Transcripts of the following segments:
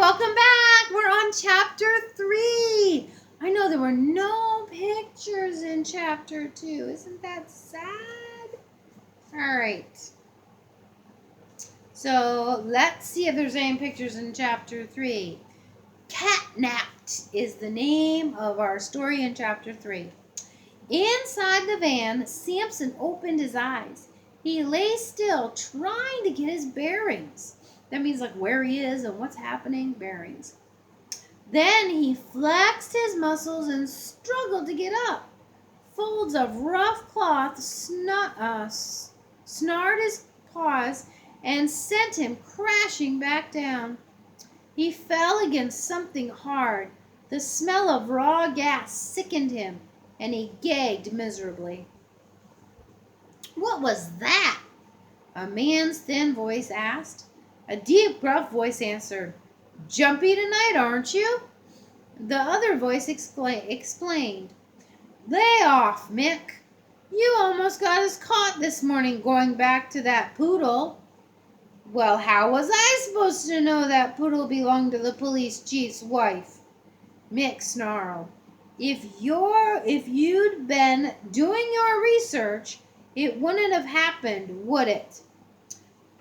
welcome back. We're on chapter 3. I know there were no pictures in chapter 2. Isn't that sad? All right. So let's see if there's any pictures in chapter 3. Catnapped is the name of our story in chapter 3. Inside the van, Samson opened his eyes. He lay still, trying to get his bearings. That means like where he is and what's happening, bearings. Then he flexed his muscles and struggled to get up. Folds of rough cloth snarred his paws and sent him crashing back down. He fell against something hard. The smell of raw gas sickened him, and he gagged miserably. "What was that?" a man's thin voice asked. A deep, gruff voice answered, "Jumpy tonight, aren't you?" The other voice explained, "Lay off, Mick. You almost got us caught this morning going back to that poodle." "Well, how was I supposed to know that poodle belonged to the police chief's wife?" Mick snarled. If you'd been doing your research, it wouldn't have happened, would it?"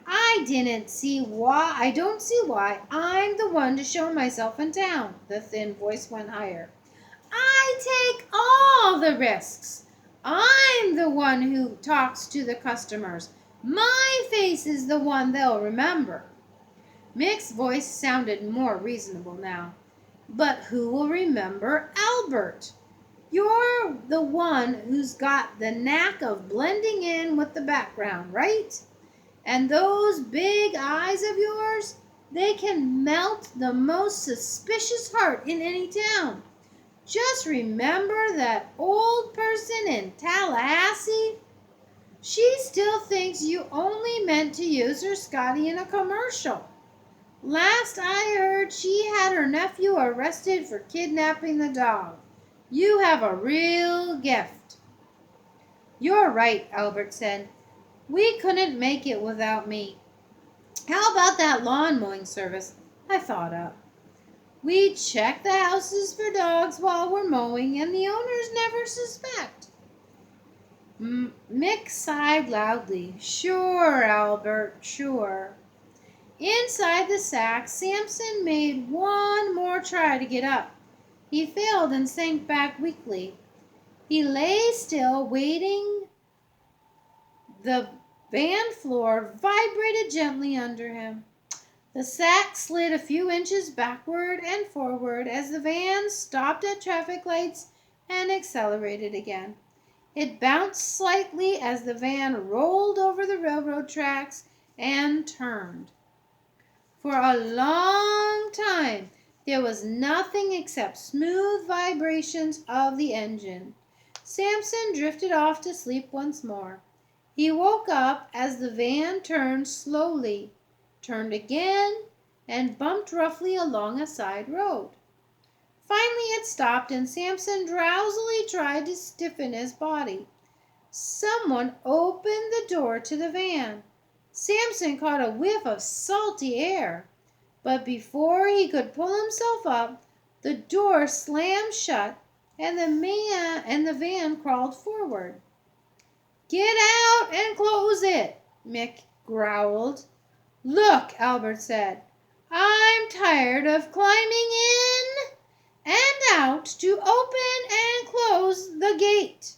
I don't see why I'm the one to show myself in town." The thin voice went higher. "I take all the risks. I'm the one who talks to the customers. My face is the one they'll remember." Mick's voice sounded more reasonable now. "But who will remember Albert? You're the one who's got the knack of blending in with the background, right? And those big eyes of yours, they can melt the most suspicious heart in any town. Just remember that old person in Tallahassee? She still thinks you only meant to use her Scotty in a commercial. Last I heard, she had her nephew arrested for kidnapping the dog. You have a real gift." "You're right," Albert said. "We couldn't make it without me. How about that lawn mowing service I thought up? We check the houses for dogs while we're mowing, and the owners never suspect." Mick sighed loudly. "Sure, Albert, sure." Inside the sack, Samson made one more try to get up. He failed and sank back weakly. He lay still, waiting. The van floor vibrated gently under him. The sack slid a few inches backward and forward as the van stopped at traffic lights and accelerated again. It bounced slightly as the van rolled over the railroad tracks and turned. For a long time, there was nothing except smooth vibrations of the engine. Samson drifted off to sleep once more. He woke up as the van turned slowly, turned again, and bumped roughly along a side road. Finally it stopped, and Samson drowsily tried to stiffen his body. Someone opened the door to the van. Samson caught a whiff of salty air, but before he could pull himself up, the door slammed shut, and the van crawled forward. "Get out and close it," Mick growled. "Look," Albert said, "I'm tired of climbing in and out to open and close the gate.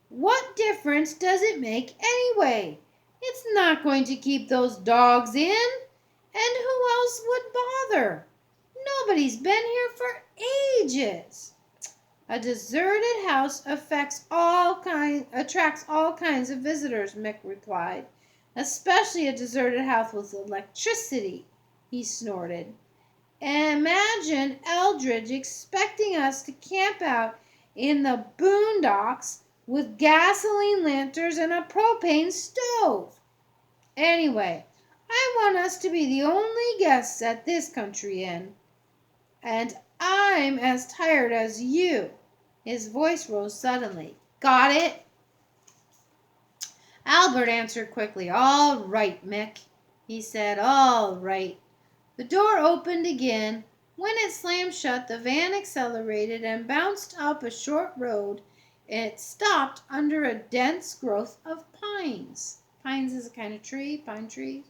What difference does it make anyway? It's not going to keep those dogs in. And who else would bother? Nobody's been here for ages." "A deserted house attracts all kinds of visitors," Mick replied. "Especially a deserted house with electricity," he snorted. "Imagine Eldridge expecting us to camp out in the boondocks with gasoline lanterns and a propane stove. Anyway, I want us to be the only guests at this country inn. And I'm as tired as you." His voice rose suddenly. "Got it?" Albert answered quickly. "All right, Mick," he said. "All right. The door opened again. When it slammed shut, the van accelerated and bounced up a short road. It stopped under a dense growth of pines. Pines is a kind of tree, pine tree.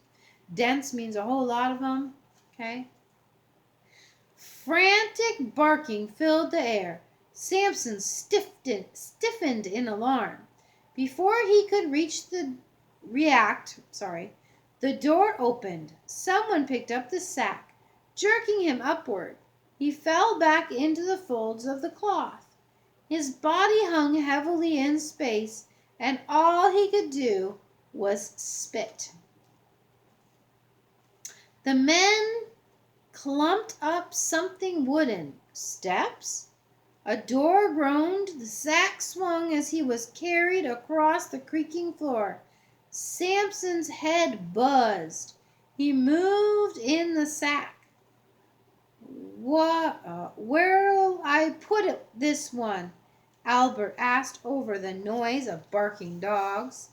Dense means a whole lot of them, okay? Frantic barking filled the air. Samson stiffened in alarm. Before he could the door opened. Someone picked up the sack, jerking him upward. He fell back into the folds of the cloth. His body hung heavily in space, and all he could do was spit. The men clumped up something wooden. Steps? A door groaned. The sack swung as he was carried across the creaking floor. Samson's head buzzed. He moved in the sack. Where'll I put this one? Albert asked over the noise of barking dogs.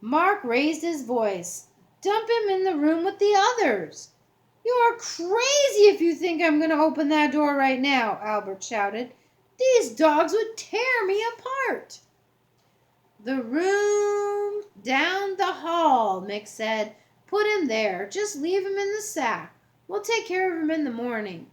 Mark raised his voice. Dump him in the room with the others. You're crazy if you think I'm going to open that door right now, Albert shouted. These dogs would tear me apart. The room down the hall, Mick said. Put him there. Just leave him in the sack. We'll take care of him in the morning.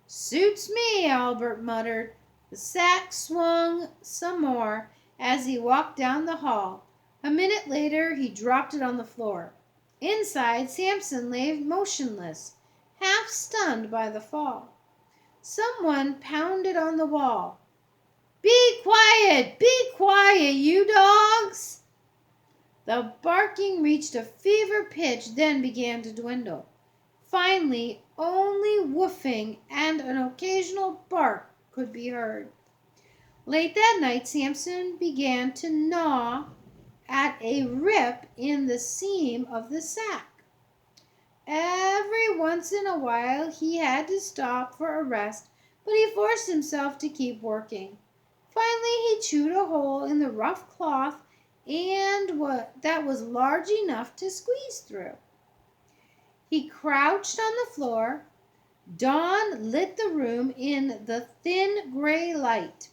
Suits me, Albert muttered. The sack swung some more as he walked down the hall. A minute later, he dropped it on the floor. Inside, Samson lay motionless, half stunned by the fall. Someone pounded on the wall. Be quiet! Be quiet, you dogs! The barking reached a fever pitch, then began to dwindle. Finally, only woofing and an occasional bark could be heard. Late that night, Samson began to gnaw at a rip in the seam of the sack. Every once in a while he had to stop for a rest, but he forced himself to keep working. Finally he chewed a hole in the rough cloth that was large enough to squeeze through. He crouched on the floor. Dawn lit the room in the thin gray light.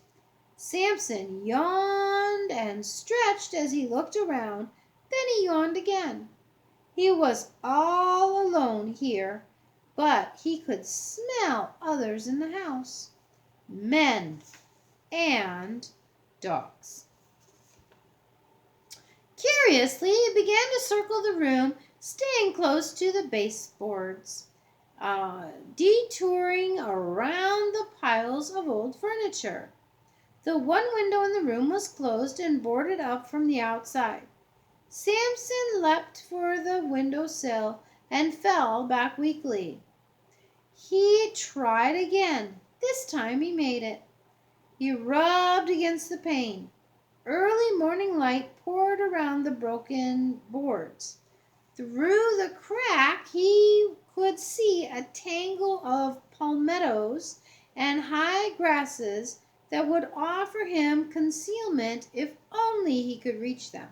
Samson yawned and stretched as he looked around. Then he yawned again. He was all alone here, but he could smell others in the house. Men and dogs. Curiously, he began to circle the room, staying close to the baseboards, detouring around the piles of old furniture. The one window in the room was closed and boarded up from the outside. Samson leapt for the windowsill and fell back weakly. He tried again. This time he made it. He rubbed against the pane. Early morning light poured around the broken boards. Through the crack he could see a tangle of palmettos and high grasses that would offer him concealment if only he could reach them.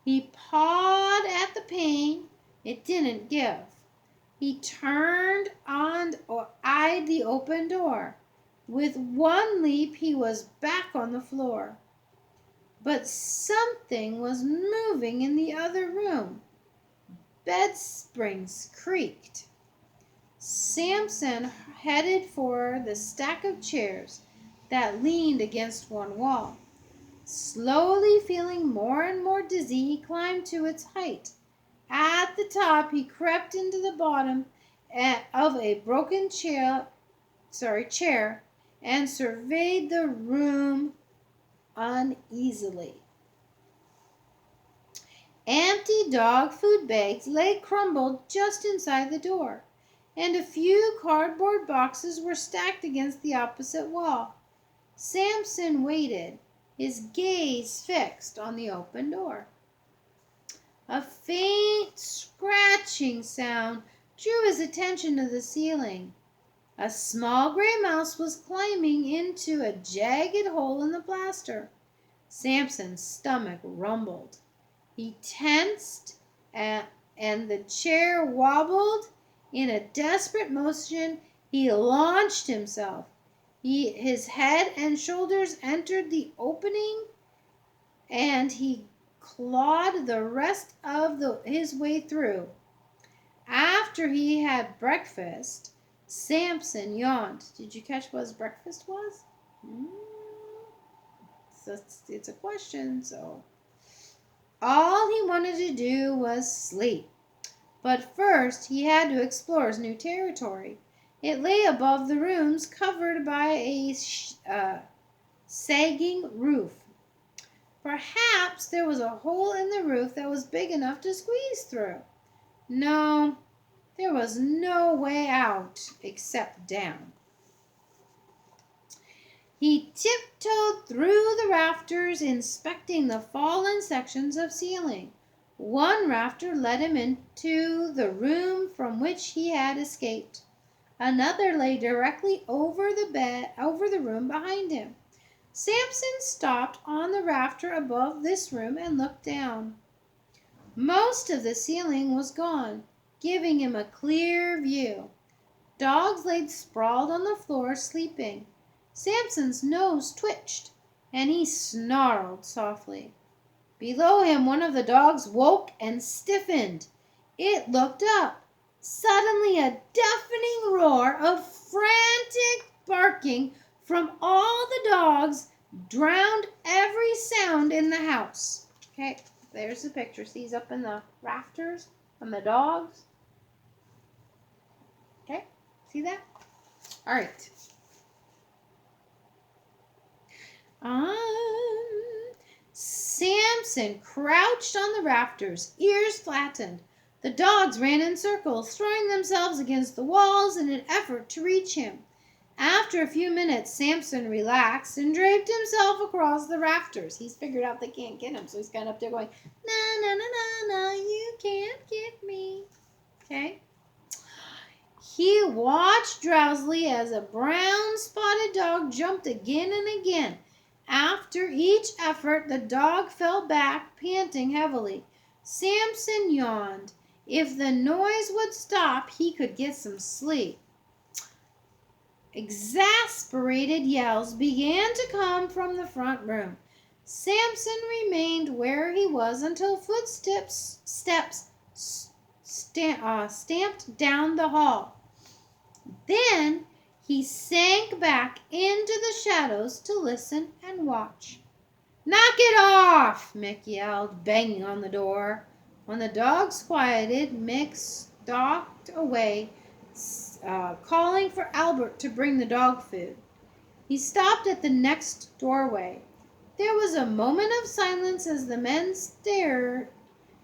He pawed at the pane. It didn't give. He turned and eyed the open door. With one leap, he was back on the floor. But something was moving in the other room. Bed springs creaked. Samson headed for the stack of chairs that leaned against one wall. Slowly feeling more and more dizzy, he climbed to its height. At the top, he crept into the bottom of a broken chair and surveyed the room uneasily. Empty dog food bags lay crumbled just inside the door, and a few cardboard boxes were stacked against the opposite wall. Samson waited, his gaze fixed on the open door. A faint scratching sound drew his attention to the ceiling. A small gray mouse was climbing into a jagged hole in the plaster. Samson's stomach rumbled. He tensed and the chair wobbled. In a desperate motion, he launched himself. His head and shoulders entered the opening, and he clawed the rest of his way through. After he had breakfast, Samson yawned. Did you catch what his breakfast was? It's a question, so. All he wanted to do was sleep. But first, he had to explore his new territory. It lay above the rooms, covered by a sagging roof. Perhaps there was a hole in the roof that was big enough to squeeze through. No, there was no way out except down. He tiptoed through the rafters, inspecting the fallen sections of ceiling. One rafter led him into the room from which he had escaped. Another lay directly over the room behind him. Samson stopped on the rafter above this room and looked down. Most of the ceiling was gone, giving him a clear view. Dogs lay sprawled on the floor, sleeping. Samson's nose twitched, and he snarled softly. Below him, one of the dogs woke and stiffened. It looked up. Suddenly, a deafening roar of frantic barking from all the dogs drowned every sound in the house. Okay, there's the picture. See, he's up in the rafters and the dogs. Okay, see that? All right. Samson crouched on the rafters, ears flattened. The dogs ran in circles, throwing themselves against the walls in an effort to reach him. After a few minutes, Samson relaxed and draped himself across the rafters. He's figured out they can't get him, so he's kind of up there going, na, na, na, na, na, you can't get me. Okay? He watched drowsily as a brown spotted dog jumped again and again. After each effort, the dog fell back, panting heavily. Samson yawned. If the noise would stop, he could get some sleep. Exasperated yells began to come from the front room. Samson remained where he was until footsteps stamped down the hall. Then he sank back into the shadows to listen and watch. "Knock it off!" Mick yelled, banging on the door. When the dogs quieted, Mick stalked away, calling for Albert to bring the dog food. He stopped at the next doorway. There was a moment of silence as the men stared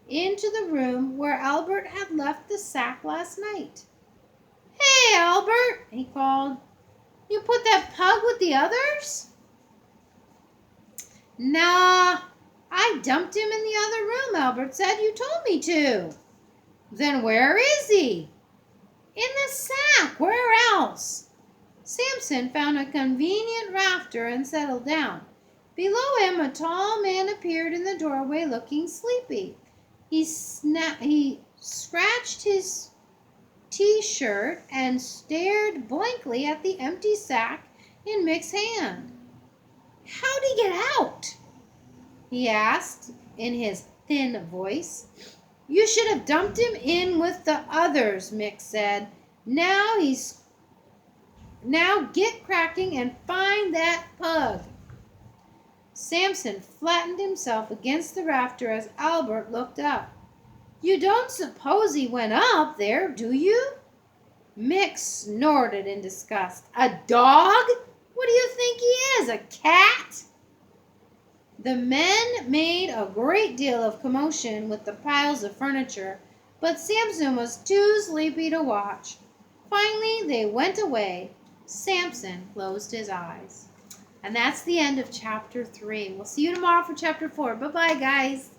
into the room where Albert had left the sack last night. "Hey, Albert," he called. "You put that pug with the others?" "Nah, I dumped him in the other room," Albert said. "You told me to." "Then where is he?" "In the sack. Where else?" Samson found a convenient rafter and settled down. Below him, a tall man appeared in the doorway looking sleepy. He scratched his T-shirt and stared blankly at the empty sack in Mick's hand. "How'd he get out?" he asked in his thin voice. "You should have dumped him in with the others," Mick said. Now get cracking and find that pug." Samson flattened himself against the rafter as Albert looked up. "You don't suppose he went up there, do you?" Mick snorted in disgust. "A dog? What do you think he is, a cat?" The men made a great deal of commotion with the piles of furniture, but Samson was too sleepy to watch. Finally, they went away. Samson closed his eyes. And that's the end of chapter 3. We'll see you tomorrow for chapter 4. Bye-bye, guys.